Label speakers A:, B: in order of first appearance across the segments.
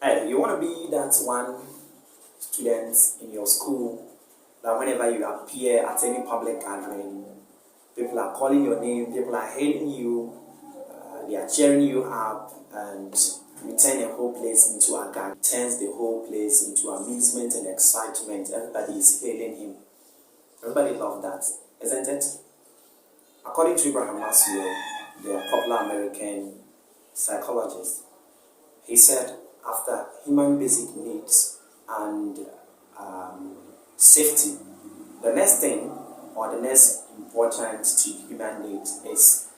A: Hey, you want to be that one student in your school that whenever you appear at any public gathering, people are calling your name, people are hailing you, they are cheering you up, and you turn the whole place into a gang, turns the whole place into amusement and excitement. Everybody is hailing him. Everybody loves that, isn't it? According to Abraham Maslow, the popular American psychologist, he said after human basic needs and safety, the next thing or the next important to human needs is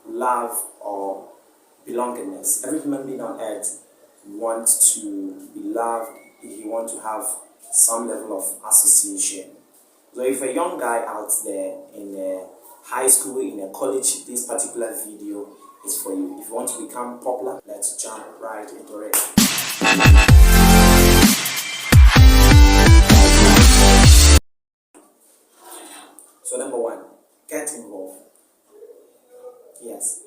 A: love or belongingness. Every human being on earth wants to be loved. He wants to have some level of association. So if a young guy out there in a high school, in a college, this particular video is for you. If you want to become popular, let's jump right into it. So number one, get involved. Yes.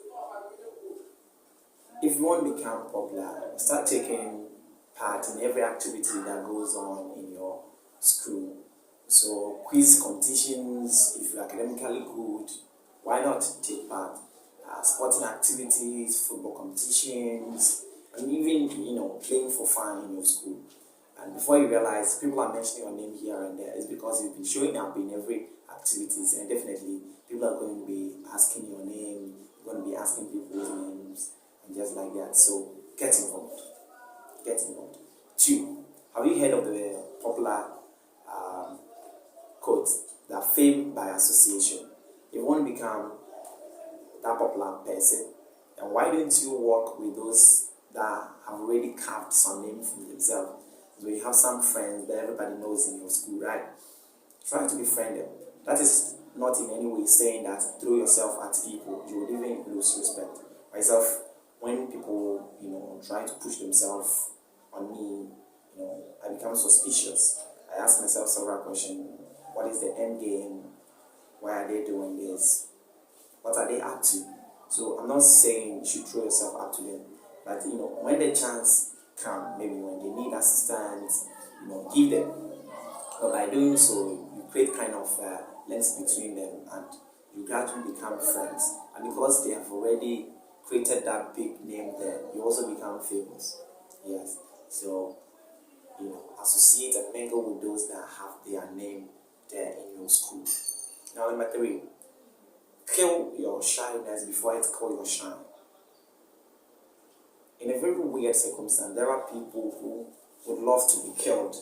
A: If you want to become popular, start taking part in every activity that goes on in your school. So quiz competitions, if you're academically good, why not take part? Sporting activities, football competitions, and even playing for fun in your school. And before you realize, people are mentioning your name here and there. It's because you've been showing up in every activities, and definitely people are going to be asking your name, going to be asking people's names, and just like that. So get involved. Get involved. 2. Have you heard of the popular quote that fame by association? If you want to become that popular person, and why don't you work with those that have already carved some name for themselves? So you have some friends that everybody knows in your school, right? Try to befriend them. That is not in any way saying that throw yourself at people, you would even lose respect. Myself, when people try to push themselves on me, I become suspicious. I ask myself several questions. What is the end game? Why are they doing this? What are they up to? So I'm not saying you should throw yourself up to them, but when the chance comes, maybe when they need assistance, give them. But by doing so, you create kind of lens between them, and you gradually become friends. And because they have already created that big name there, you also become famous. Yes. So associate and mingle with those that have their name there in your school. Now, number 3, kill your shyness before it kills your shine. In a very weird circumstance, there are people who would love to be killed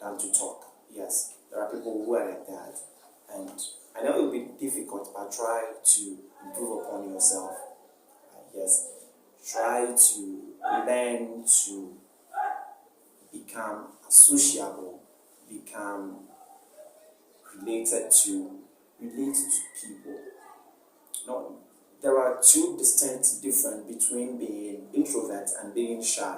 A: than to talk. Yes, there are people who are like that. And I know it will be difficult, but try to improve upon yourself. Yes, try to learn to become sociable, become relate to people. Now, there are 2 distinct difference between being introvert and being shy.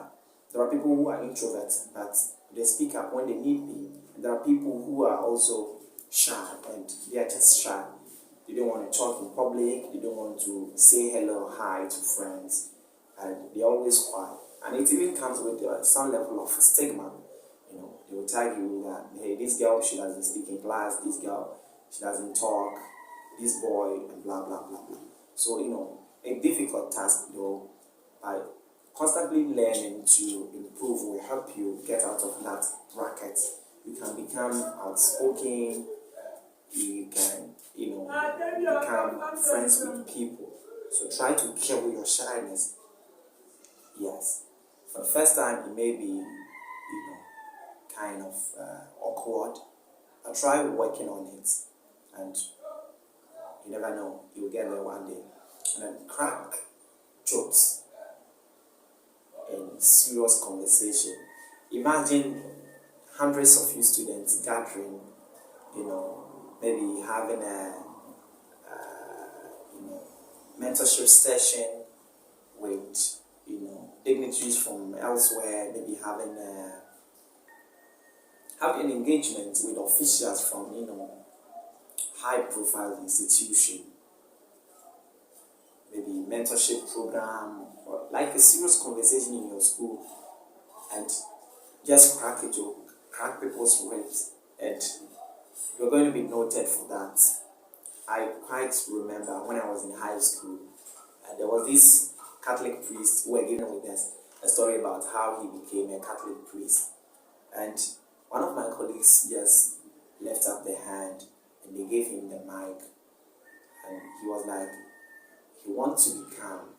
A: There are people who are introverts, but they speak up when they need be. And there are people who are also shy, and they are just shy. They don't want to talk in public, they don't want to say hello or hi to friends, and they're always quiet. And it even comes with some level of stigma. They will tell you that, hey, this girl, she doesn't speak in class, this girl, she doesn't talk, this boy, and blah, blah, blah, blah. So, a difficult task, though, by constantly learning to improve will help you get out of that bracket. You can become outspoken, you can, become friends with people. So try to kill your shyness. Yes. For the first time, it may be, kind of awkward, but try working on it, and you never know, you'll get there one day. And then crack jokes in serious conversation. Imagine hundreds of you students gathering, maybe having a mentorship session with dignitaries from elsewhere, maybe having an engagement with officials from high profile institution. maybe mentorship program or like a serious conversation in your school, and just crack a joke, crack people's ribs, and you're going to be noted for that. I quite remember when I was in high school, there was this Catholic priest who were giving with us a story about how he became a Catholic priest. And one of my colleagues just left up the hand and they gave him the mic. And he was like, he wants to become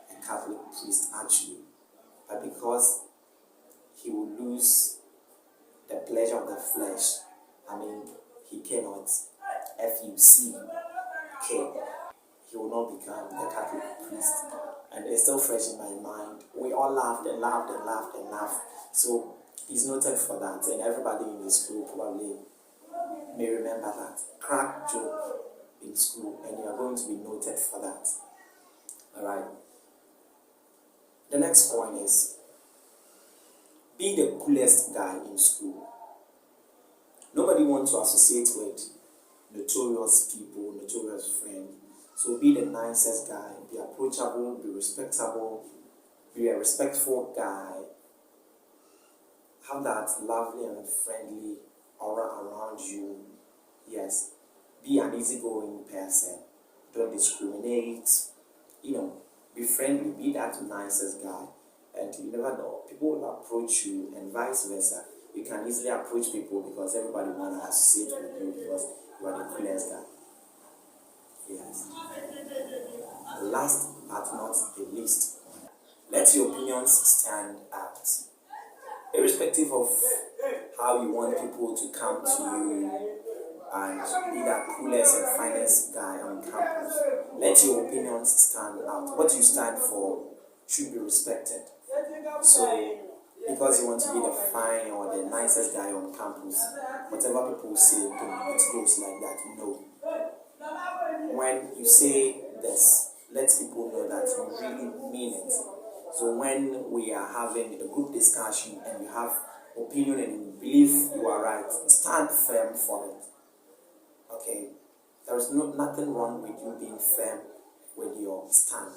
A: a Catholic priest actually, but because he will lose the pleasure of the flesh, I mean, he cannot, F-U-C-K, he will not become the Catholic priest. And it's still fresh in my mind. We all laughed and laughed and laughed and laughed. So he's noted for that, and everybody in the school probably may remember that. Crack joke in school, and you are going to be noted for that. Alright. The next point is, be the coolest guy in school. Nobody wants to associate with notorious people, notorious friends. So be the nicest guy, be approachable, be respectable, be a respectful guy. Have that lovely and friendly aura around you. Yes. Be an easygoing person. Don't discriminate. Be friendly, be that nicest guy. And you never know, people will approach you and vice versa. You can easily approach people because everybody wants to associate with you because you are the coolest guy. Yes. Last but not the least, let your opinions stand out. Irrespective of how you want people to come to you and be that coolest and finest guy on campus, let your opinions stand out. What you stand for should be respected. So, because you want to be the fine or the nicest guy on campus, whatever people say, it goes like that. No. When you say this, let people know that you really mean it. So when we are having a group discussion and you have opinion and you believe you are right, stand firm for it. Okay? There is nothing wrong with you being firm with your stand.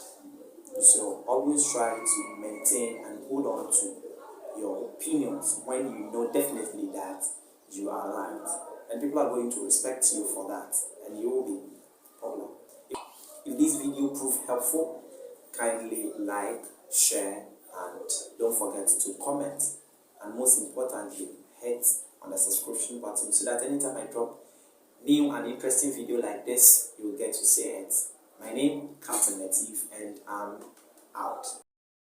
A: So always try to maintain and hold on to your opinions when you know definitely that you are right. And people are going to respect you for that, and you will be popular. If this video proved helpful, kindly like, share, and don't forget to comment. And most importantly, hit on the subscription button so that anytime I drop new and interesting video like this, you will get to see it. My name, Captain Latif, and I'm out.